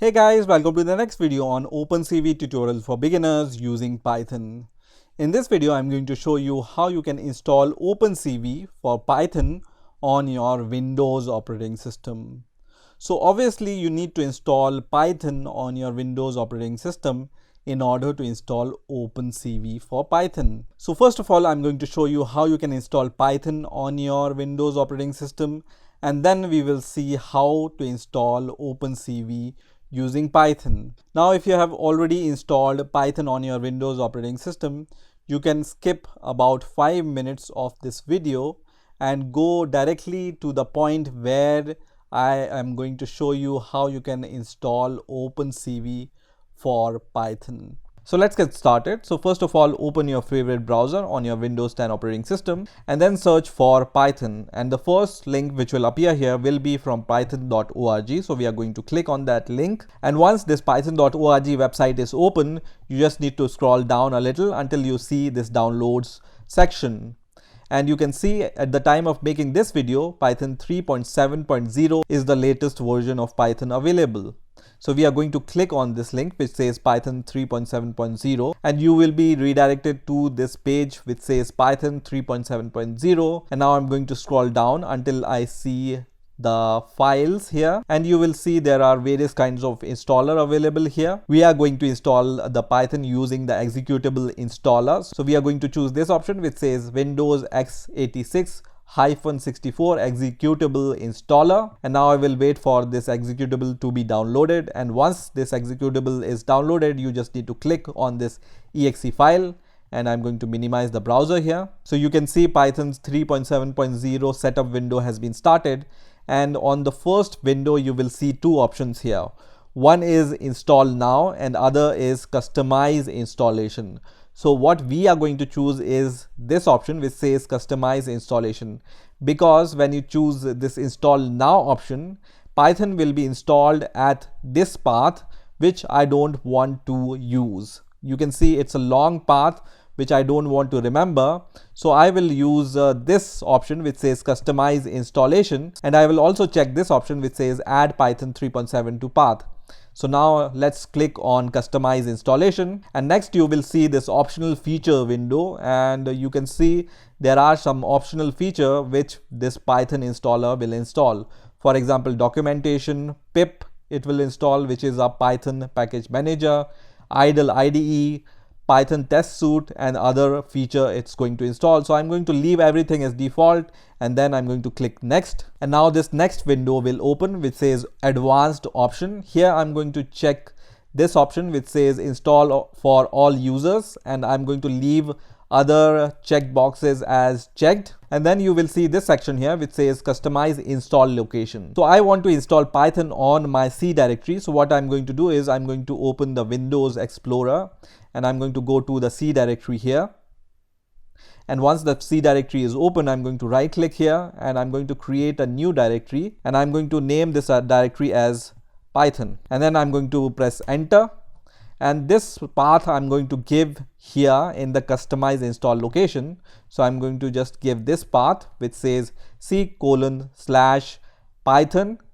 Hey guys, welcome to the next video on OpenCV tutorial for beginners using Python. In this video, I'm going to show you how you can install OpenCV for Python on your Windows operating system. So obviously you need to install Python on your Windows operating system in order to install OpenCV for Python. So first of all, I'm going to show you how you can install Python on your Windows operating system, and then we will see how to install OpenCV using Python. Now, if you have already installed Python on your Windows operating system, you can skip about 5 minutes of this video and go directly to the point where I am going to show you how you can install OpenCV for Python. So let's get started. So first of all, open your favorite browser on your Windows 10 operating system and then search for Python. And the first link which will appear here will be from python.org. So we are going to click on that link. And once this python.org website is open, you just need to scroll down a little until you see this downloads section. And you can see at the time of making this video, Python 3.7.0 is the latest version of Python available. So we are going to click on this link which says Python 3.7.0 and you will be redirected to this page which says Python 3.7.0. And now I'm going to scroll down until I see the files here, and you will see there are various kinds of installer available here. We are going to install the Python using the executable installer. So we are going to choose this option which says Windows x86-64 executable installer, and now I will wait for this executable to be downloaded. And once this executable is downloaded, you just need to click on this exe file, and I'm going to minimize the browser here. So you can see Python's 3.7.0 setup window has been started, and on the first window you will see two options here. One is install now and other is customize installation. So what we are going to choose is this option which says customize installation, because when you choose this install now option, Python will be installed at this path which I don't want to use. You can see it's a long path which I don't want to remember. So I will use this option which says customize installation, and I will also check this option which says add Python 3.7 to path. So now let's click on customize installation, and next you will see this optional feature window, and you can see there are some optional feature which this Python installer will install. For example, documentation, pip it will install, which is a Python package manager, idle IDE, Python test suite, and other feature it's going to install. So I'm going to leave everything as default, and then I'm going to click next. And now this next window will open which says advanced option. Here I'm going to check this option which says install for all users, and I'm going to leave other check boxes as checked. And then you will see this section here which says customize install location. So I want to install Python on my C directory. So what I'm going to do is I'm going to open the Windows Explorer, and I'm going to go to the C directory here. And once the C directory is open, I'm going to right click here and I'm going to create a new directory, and I'm going to name this directory as Python, and then I'm going to press enter. And this path I'm going to give here in the customize install location. So I'm going to just give this path which says C:/Python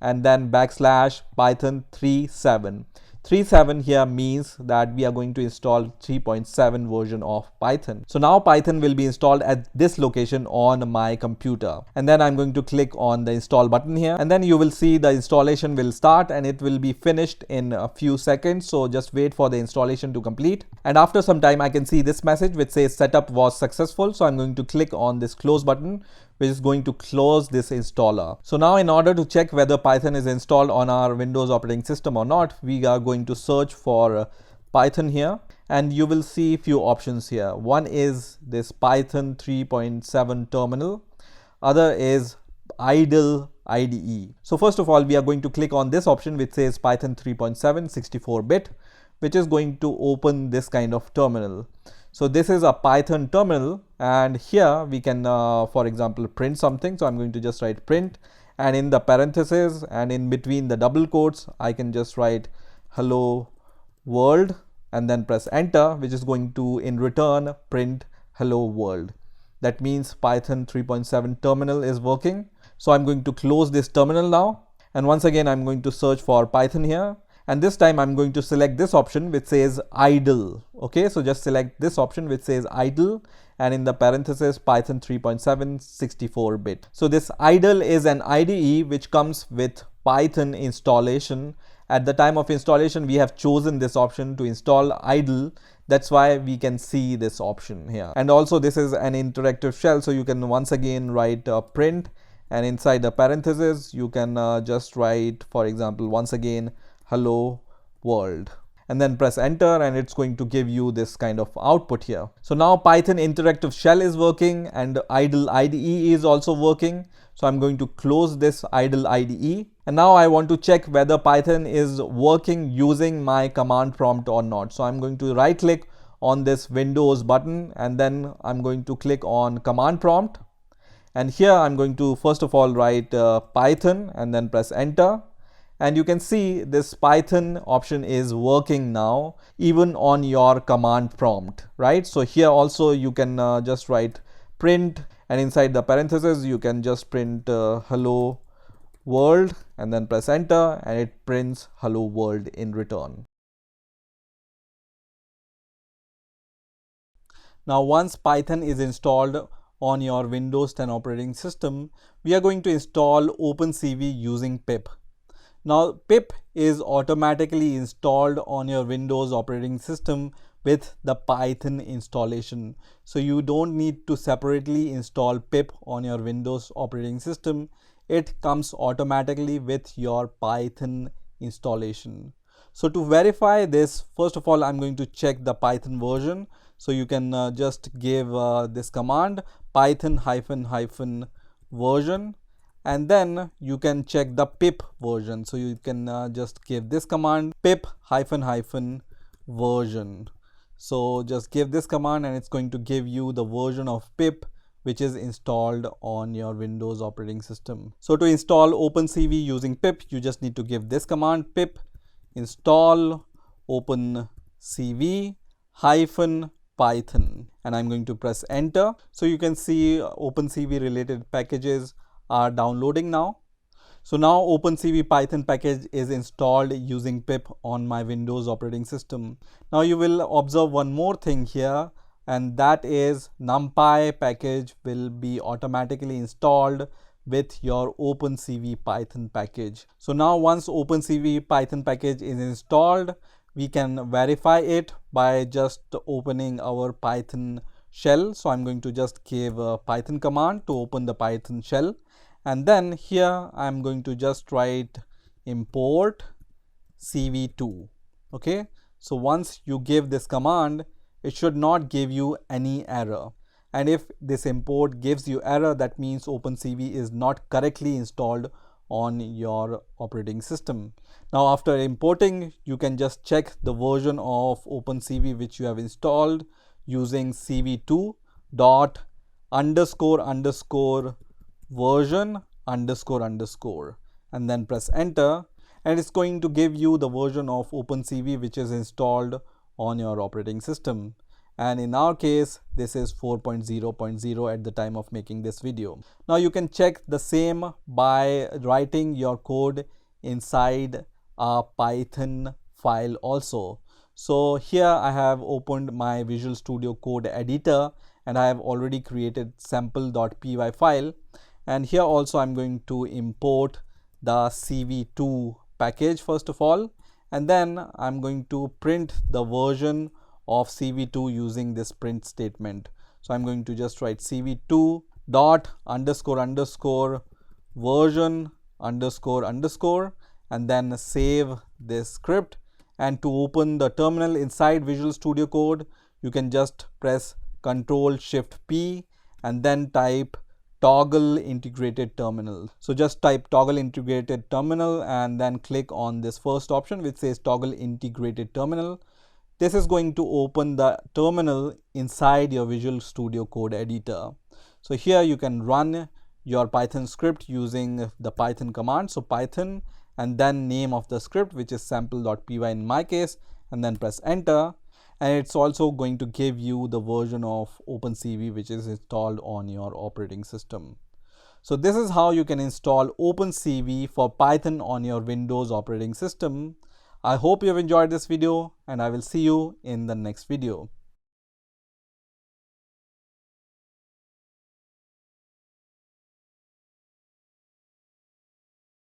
and then \Python 37. 37 here means that we are going to install 3.7 version of Python. So now Python will be installed at this location on my computer, and then I'm going to click on the install button here, and then you will see the installation will start and it will be finished in a few seconds. So just wait for the installation to complete, and after some time I can see this message which says setup was successful. So I'm going to click on this close button which is going to close this installer. So now in order to check whether Python is installed on our Windows operating system or not, we are going to search for Python here, and you will see few options here. One is this Python 3.7 terminal, other is idle IDE. So first of all, we are going to click on this option which says Python 3.7 64-bit, which is going to open this kind of terminal. So this is a Python terminal, and here we can for example print something. So I'm going to just write print, and in the parentheses and in between the double quotes I can just write hello world, and then press enter, which is going to in return print hello world. That means Python 3.7 terminal is working. So I'm going to close this terminal now, and once again I'm going to search for Python here, And this time I'm going to select this option which says idle. Okay, so just select this option which says idle, and in the parenthesis Python 3.7 64-bit. So this idle is an IDE which comes with Python installation. At the time of installation, we have chosen this option to install idle. That's why we can see this option here. And also this is an interactive shell, so you can once again write print, and inside the parenthesis you can just write, for example, once again hello world, and then press enter, and it's going to give you this kind of output here. So now Python interactive shell is working and idle IDE is also working. So I'm going to close this idle IDE, and now I want to check whether Python is working using my command prompt or not. So I'm going to right click on this Windows button, and then I'm going to click on command prompt, and here I'm going to first of all write Python and then press enter. And you can see this Python option is working now even on your command prompt, right? So here also you can just write print, and inside the parenthesis you can just print hello world, and then press enter, and it prints hello world in return. Now once Python is installed on your Windows 10 operating system, we are going to install OpenCV using pip. Now pip is automatically installed on your Windows operating system with the Python installation. So you don't need to separately install pip on your Windows operating system. It comes automatically with your Python installation. So to verify this, first of all, I'm going to check the Python version. So you can just give this command python -- version, and then you can check the pip version. So you can just give this command pip -- version. So just give this command, and it's going to give you the version of pip which is installed on your Windows operating system. So to install OpenCV using pip, you just need to give this command pip install opencv - python, and I'm going to press enter. So you can see OpenCV related packages are downloading now. So now OpenCV Python package is installed using pip on my Windows operating system. Now you will observe one more thing here, and that is NumPy package will be automatically installed with your OpenCV Python package. So now once OpenCV Python package is installed, we can verify it by just opening our Python shell. So I'm going to just give a Python command to open the Python shell, and then here I'm going to just write import cv2. Okay, so once you give this command, it should not give you any error, and if this import gives you error, that means OpenCV is not correctly installed on your operating system. Now after importing, you can just check the version of OpenCV which you have installed using cv2 dot underscore underscore version underscore underscore, and then press enter, and it's going to give you the version of OpenCV which is installed on your operating system. And in our case, this is 4.0.0 at the time of making this video. Now you can check the same by writing your code inside a Python file also. So here I have opened my Visual Studio Code editor, and I have already created sample.py file, and here also I'm going to import the cv2 package first of all, and then I'm going to print the version of cv2 using this print statement. So I'm going to just write cv2 dot underscore underscore version underscore underscore, and then save this script. And to open the terminal inside Visual Studio Code, you can just press Ctrl+Shift+P and then type toggle integrated terminal. So just type toggle integrated terminal and then click on this first option which says toggle integrated terminal. This is going to open the terminal inside your Visual Studio Code editor. So here you can run your Python script using the Python command. So Python and then name of the script, which is sample.py in my case, and then press enter. And it's also going to give you the version of OpenCV which is installed on your operating system. So this is how you can install OpenCV for Python on your Windows operating system. I hope you have enjoyed this video and I will see you in the next video.